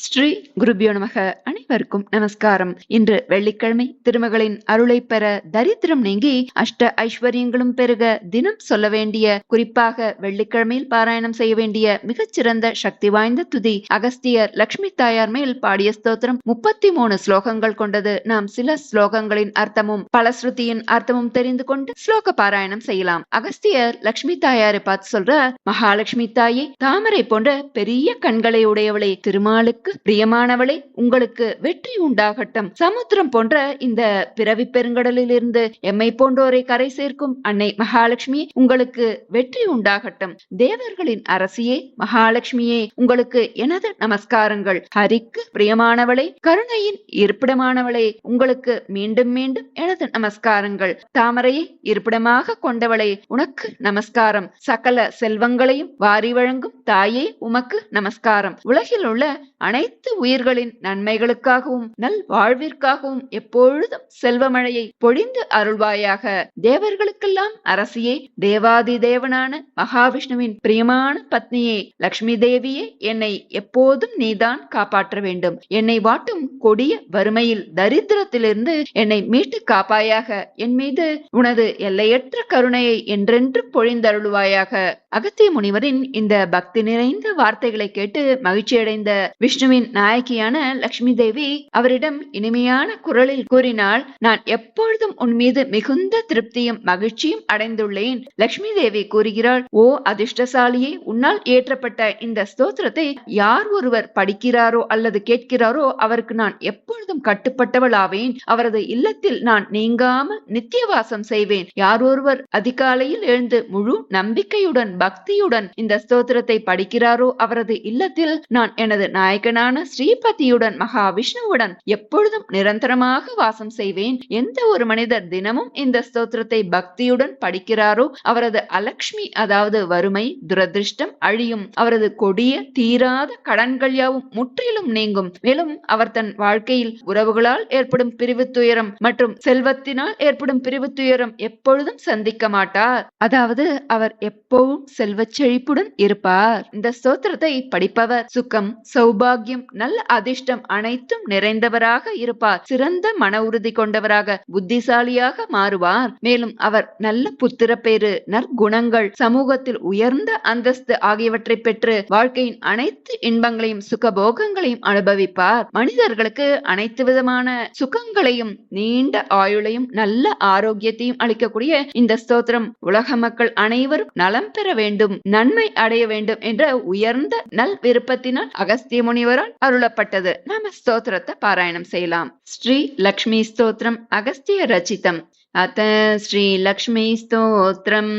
ஸ்ரீ குருபியோ நமக. அனைவருக்கும் நமஸ்காரம். இன்று வெள்ளிக்கிழமை. திருமகளின் அருளை பெற தரித்திரம் நீங்கி அஷ்ட ஐஸ்வர்யங்களும் பெருக தினம் சொல்ல வேண்டிய, குறிப்பாக வெள்ளிக்கிழமையில் பாராயணம் செய்ய வேண்டிய மிகச்சிறந்த சக்தி வாய்ந்த துதி அகஸ்தியர் லட்சுமி தாயார் மேல் பாடிய ஸ்தோத்திரம் 33 ஸ்லோகங்கள் கொண்டது. நாம் சில ஸ்லோகங்களின் அர்த்தமும் பலஸ்ருதியின் அர்த்தமும் தெரிந்து கொண்டு ஸ்லோக பாராயணம் செய்யலாம். அகஸ்தியர் லட்சுமி தாயாரை பார்த்து சொல்ற, மகாலட்சுமி தாயே, தாமரை போன்ற பெரிய கண்களை உடையவளே, திருமாலுக்கு பிரியமானவளே, உங்களுக்கு வெற்றி உண்டாகட்டும். சமுத்திரம் போன்ற இந்த பிறவி பெருங்கடலில் இருந்து எம்மை போன்றோரை கரை சேர்க்கும் அன்னை மகாலட்சுமி, உங்களுக்கு வெற்றி உண்டாகட்டும். தேவர்களின் அரசியே மகாலட்சுமியே, உங்களுக்கு எனது நமஸ்காரங்கள். ஹரிக்கு பிரியமானவளே, கருணையின் இருப்பிடமானவளே, உங்களுக்கு மீண்டும் மீண்டும் எனது நமஸ்காரங்கள். தாமரையை இருப்பிடமாக கொண்டவளே, உனக்கு நமஸ்காரம். சகல செல்வங்களையும் வாரி வழங்கும் தாயே, உமக்கு நமஸ்காரம். உலகில் உள்ள அனைத்து உயிர்களின் நன்மைகளுக்காகவும் நல் வாழ்விற்காகவும் எப்பொழுதும் செல்வமழையை பொழிந்து அருள்வாயாக. தேவர்களுக்கெல்லாம் அரசியே, தேவாதி தேவனான மகாவிஷ்ணுவின் பிரியமான பத்னியே, லட்சுமி தேவியே, என்னை எப்போதும் நீதான் காப்பாற்ற வேண்டும். என்னை வாட்டும் கொடிய வறுமையில், தரித்திரத்திலிருந்து என்னை மீட்டு காப்பாயாக. என் மீது உனது எல்லையற்ற கருணையை என்றென்று பொழிந்தருள்வாயாக. அகத்திய முனிவரின் இந்த பக்தி நிறைந்த வார்த்தைகளை கேட்டு மகிழ்ச்சியடைந்த விஷ்ணுவின் நாயகியான லட்சுமி தேவி அவரிடம் இனிமையான குரலில் கூறினாள், நான் எப்பொழுதும் உன் மீது மிகுந்த திருப்தியும் மகிழ்ச்சியும் அடைந்துள்ளேன். லட்சுமி தேவி கூறுகிறாள், ஓ அதிர்ஷ்டசாலியே, உன்னால் ஏற்றப்பட்ட இந்த ஸ்தோத்திரத்தை யார் ஒருவர் படிக்கிறாரோ அல்லது கேட்கிறாரோ அவருக்கு நான் எப்பொழுதும் கட்டுப்பட்டவள் ஆவேன். அவரது இல்லத்தில் நான் நீங்காமல் நித்தியவாசம் செய்வேன். யார் ஒருவர் அதிகாலையில் எழுந்து முழு நம்பிக்கையுடன் பக்தியுடன் இந்த ஸ்தோத்திரத்தை படிக்கிறாரோ அவரது இல்லத்தில் நான் எனது நாயகனான ஸ்ரீபதியுடன் மகாவிஷ்ணுவுடன் எப்பொழுதும் நிரந்தரமாக வாசம் செய்வேன். எந்த ஒரு மனிதர் தினமும் இந்த ஸ்தோத்திரத்தை பக்தியுடன் படிக்கிறாரோ அவரது அலக்ஷ்மி, அதாவது வறுமை, துரதிருஷ்டம் அழியும். அவரது கொடிய தீராத கடன்கள் யாவும் முற்றிலும் நீங்கும். மேலும் அவர் தன் வாழ்க்கையில் உறவுகளால் ஏற்படும் பிரிவு துயரம் மற்றும் செல்வத்தினால் ஏற்படும் பிரிவு துயரம் எப்பொழுதும் சந்திக்க மாட்டார். அதாவது அவர் எப்பவும் செல்வச் செழிப்புடன் இருப்பார். இந்த ஸ்தோத்திரத்தை படிப்பவர் சுகம், சௌபாகியம், நல்ல அதிர்ஷ்டம் அனைத்தும் நிறைந்தவராக இருப்பார். சிறந்த மன உறுதி கொண்டவராக, புத்திசாலியாக மாறுவார். மேலும் அவர் நல்ல புத்திர பேறு, நற்குணங்கள், சமூகத்தில் உயர்ந்த அந்தஸ்து ஆகியவற்றை பெற்று வாழ்க்கையின் அனைத்து இன்பங்களையும் சுகபோகங்களையும் அனுபவிப்பார். மனிதர்களுக்கு அனைத்து விதமான சுகங்களையும் நீண்ட ஆயுளையும் நல்ல ஆரோக்கியத்தையும் அளிக்கக்கூடிய இந்த ஸ்தோத்திரம் உலக மக்கள் அனைவரும் நலம் பெற வேண்டும், நன்மை அடைய வேண்டும் என்ற உயர்ந்த நல் விருப்பத்தினால் அகஸ்திய முனிவரால் அருளப்பட்டது. நாம ஸ்தோத்திரத்தை பாராயணம் செய்யலாம். ஸ்ரீ லக்ஷ்மி ஸ்தோத்திரம் அகஸ்திய ரச்சிதம். அத ஸ்ரீ லக்ஷ்மி ஸ்தோத்திரம்.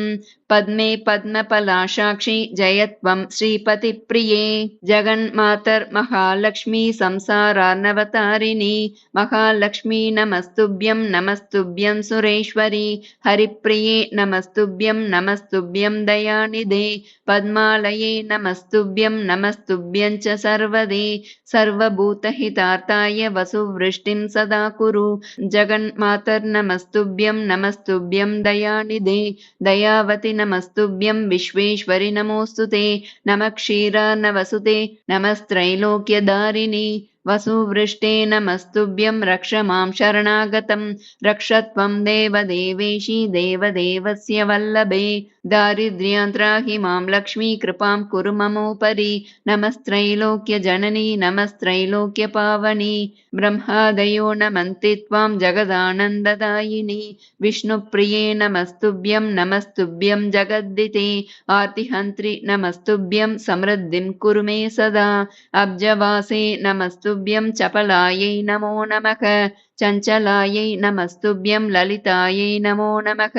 பத்மே பத்மபலாசாக்ஷி ஜயத்வம் ஸ்ரீபதி பிரியே, ஜகன்மாதர் மகாலக்ஷ்மி சம்சாரார்ணவதாரிணி, மகாலக்ஷ்மி நமஸ்துப்யம் நமஸ்துப்யம் சுரேஸ்வரி, ஹரிப்ரியே நமஸ்துப்யம் நமஸ்துப்யம் தயாநிதே, பத்மாலயே நமஸ்துப்யம் நமஸ்துப்யம் ச சர்வதே, சர்வபூதஹிதார்த்தாய வசுவ்ருஷ்டிம் சதா குரு, ஜகன்மாதர் நமஸ்துப்யம் நமஸ்துப்யம் தயாநிதே, தயாவதி நமஸ்துப்யம் விஸ்வேஸ்வரி நமோஸ்துதே, நம க்ஷீரார்ணவசுதே நமஸ்த்ரைலோக்யதாரிணி, வசுவ்ருஷ்டே நமஸ்துப்யம் ரக்ஷ மாம் சரணாகதம், ரக்ஷத்வம் தேவதேவேஷி தேவதேவஸ்ய வல்லபே, தாரித்ர்யாந்த்ராஹி மாம் லக்ஷ்மி கிருபாம் குரு மமோபரி, நமஸ்த்ரைலோக்ய ஜனனி நமஸ்த்ரைலோக்ய பாவனி, பிரம்மாதயோ நமந்தி த்வாம் ஜகதானந்ததாயினி, விஷ்ணுப்ரியே நமஸ்துப்யம் நமஸ்துப்யம் ஜகத்திதே, ஆர்த்திஹந்த்ரி நமஸ்துப்யம் சம்ருத்திம் குரு மே சதா, அப்ஜவாசே நமஸ்துப்யம் சபலாயை நமோ நமக, சஞ்சலாயை நமஸ்துப்யம் லலிதாயை நமோ நமக,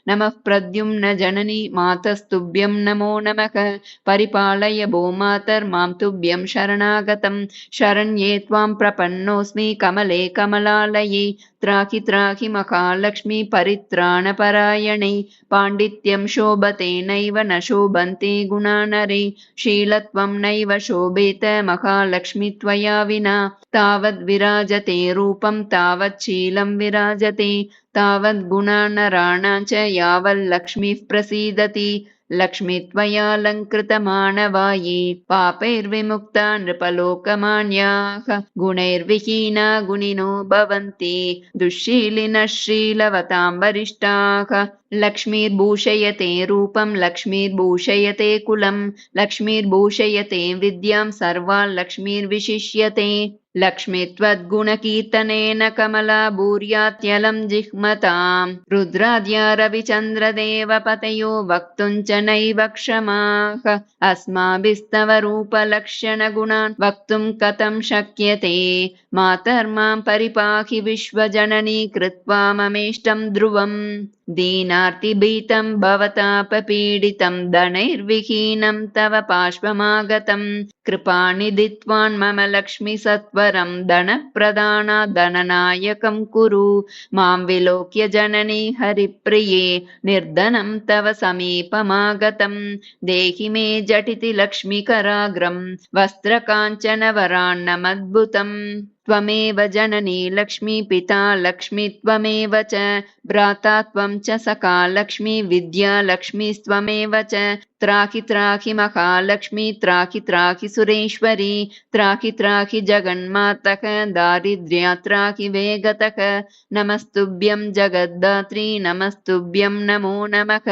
நமः பிரத்யும்ன ஜனனி மாதஸ்துப்யம் நமோ நமக, பரிபாலய பூமாதர் மாம் துப்யம் சரணாகதம், சரண்யே த்வாம் பிரபன்னோஸ்மி கமலே கமலாலயே, த்ராஹி த்ராஹி மகாலக்ஷ்மி பரித்ராணபராயணே, பாண்டித்யம் சோபதே நைவ ந சோபந்தே குணா நரே, ஷீலத்வம் நைவ சோபேத மகாலக்ஷ்மி த்வயா வினா, தாவத் விராஜதே ரூபம் தாவத் ஷீலம் விராஜதே, तावद् गुणा नराणां च यावल्लक्ष्मीः प्रसीदति, लक्ष्मी त्वयालङ्कृतमानवाये पापैर्विमुक्ता नृपलोकमान्याः गुणैर्विहीना गुणिनो भवन्ति दुःशीलिनः श्रीलवतां वरिष्ठाः लक्ष्मीर्भूषयते रूपं लक्ष्मीर्भूषयते कुलं लक्ष्मीर्भूषयते विद्यां सर्वान् लक्ष्मीर्विशिष्यते लक्ष्मी त्वद्गुणकीर्तनेन कमला भूर्यात्यलं जिह्मताम् रुद्राद्या रविचन्द्रदेवपतयो वक्तुं च नैव क्षमाः अस्माभिस्तव रूपलक्षणगुणान् वक्तुं कथं शक्यते मातर्मां परिपाहि विश्वजननी कृत्वा ममेष्टं ध्रुवम् दीनार्तिभीतं भवतापपीडितं धनैर्विहीनं तव पार्श्वमागतं कृपानिधि त्वान् मम लक्ष्मी सत्वरं धनप्रदाना धननायकं कुरु मां विलोक्य जननी हरिप्रिये निर्धनं तव समीपमागतं देहि मे झटिति लक्ष्मीकराग्रं वस्त्रकाञ्चनवरान्नमद्भुतम् त्वमेव जननी लक्ष्मी पिता लक्ष्मी त्वमेव च भ्राता त्वं च सखा लक्ष्मी विद्या लक्ष्मीस्त्वमेव च त्राहि त्राहि महालक्ष्मी त्राहि त्राहि सुरेश्वरी त्राहि त्राहि जगन्मातः दारिद्र्यात् त्राहि वेगतः नमस्तुभ्यं जगद्धात्री नमस्तुभ्यं नमो नमः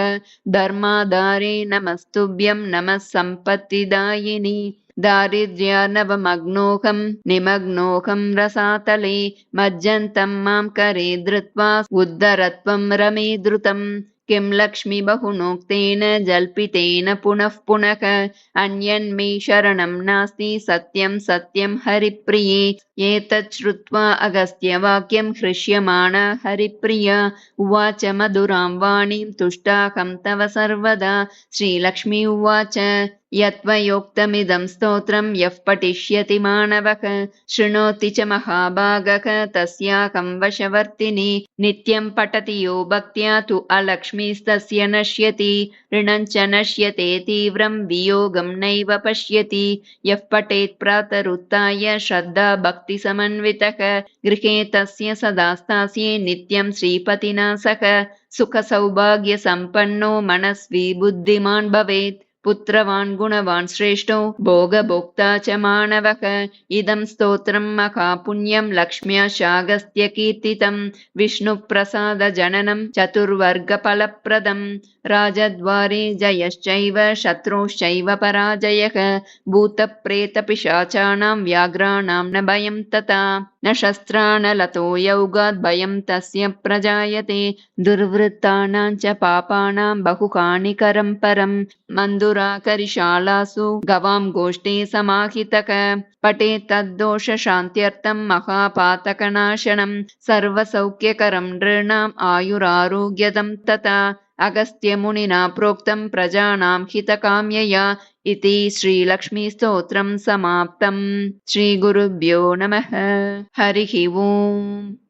धर्माधारे नमस्तुभ्यं नमः सम्पत्तिदायिनी दारिद्र्यार्णवमग्नोऽहं निमग्नोऽहं रसातले मज्जन्तं मां करे धृत्वा उद्धरत्वं रमे द्रुतं किं लक्ष्मी बहुनोक्तेन जल्पितेन पुनः पुनः अन्यन्मे शरणं नास्ति सत्यं सत्यं हरिप्रिये एतत् श्रुत्वा अगस्त्यवाक्यं हृष्यमाणा हरिप्रिया उवाच मधुरां वाणीं तुष्टाहं तव सर्वदा श्रीलक्ष्मी उवाच यत्त्वयोक्तमिदं स्तोत्रं यः पठिष्यति मानवः शृणोति च महाभागः तस्याहं वशवर्तिनी नित्यं पठति यो भक्त्या तु अलक्ष्मीस्तस्य नश्यति ऋणं च नश्यते तीव्रं वियोगं नैव पश्यति यः पठेत् प्रातरुत्थाय श्रद्धा भक्तिसमन्वितः गृहे तस्य सदा स्थास्ये नित्यं श्रीपतिना सह सुखसौभाग्यसम्पन्नो मनस्वी बुद्धिमान् भवेत् पुत्रवान् गुणवान् श्रेष्ठो भोगभोक्ता च मानवः इदं स्तोत्रं महापुण्यं लक्ष्म्या शागस्त्यकीर्तितं विष्णुप्रसादजननं चतुर्वर्गफलप्रदं राजद्वारे जयश्चैव शत्रुश्चैव पराजयः भूतप्रेतपिशाचानां व्याघ्राणां न भयं तथा न शस्त्राणलतो यौगात् भयं तस्य प्रजायते दुर्वृत्तानां च पापानां बहुहानिकरं परं मन्दुराकरिशालासु गवां गोष्ठे समाहितः पठेत् तद्दोषशान्त्यर्थं महापातकनाशनं सर्वसौख्यकरं नृणाम् आयुरारोग्यदं तथा अगस्त्यमुनिना प्रोक्तं प्रजानां हितकाम्यया इति श्रीलक्ष्मीस्तोत्रं समाप्तम् श्रीगुरुभ्यो नमः हरिः ओम्।